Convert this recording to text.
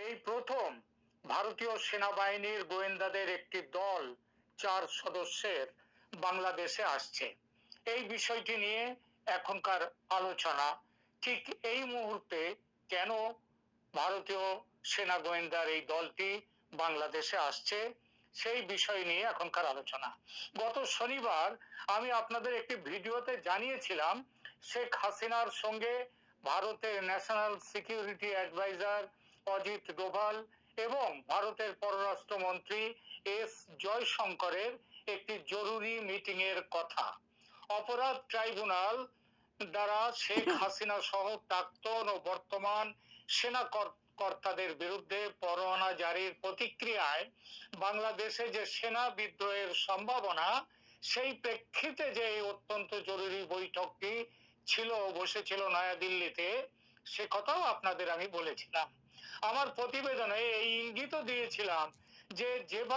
এই প্রথম ভারতীয় সেনাবাহিনীর গোয়েন্দাদের একটি দল 4 সদস্যের বাংলাদেশে আসছে। এই বিষয়টি নিয়ে এখনকার আলোচনা, ঠিক এই মুহূর্তে কেন ভারতীয় সেনা গোয়েন্দার এই দলটি বাংলাদেশে আসছে সেই বিষয় নিয়ে এখনকার আলোচনা। গত শনিবার আমি আপনাদের একটি ভিডিওতে জানিয়েছিলাম শেখ হাসিনার সঙ্গে ভারতের national security adviser Ajit Doval এবং ভারতের পররাষ্ট্রমন্ত্রী এস জয়শঙ্করের একটি জরুরি মিটিং এর কথা। অপরাধ ট্রাইব্যুনাল দ্বারা শেখ হাসিনা সহ প্রাক্তন ও বর্তমান সেনা কর্তাদের বিরুদ্ধে পরোয়ানা জারির প্রতিক্রিয়ায় বাংলাদেশে যে সেনা বিদ্রোহের সম্ভাবনা, সেই প্রেক্ষিতে যে অত্যন্ত জরুরি বৈঠকটি ছিল, বসেছিল নয়াদিল্লিতে, সে কথাও আপনাদের আমি বলেছিলাম। আমার প্রতিবেদনে এই ইঙ্গিতও দিয়েছিলাম যে যেভাবে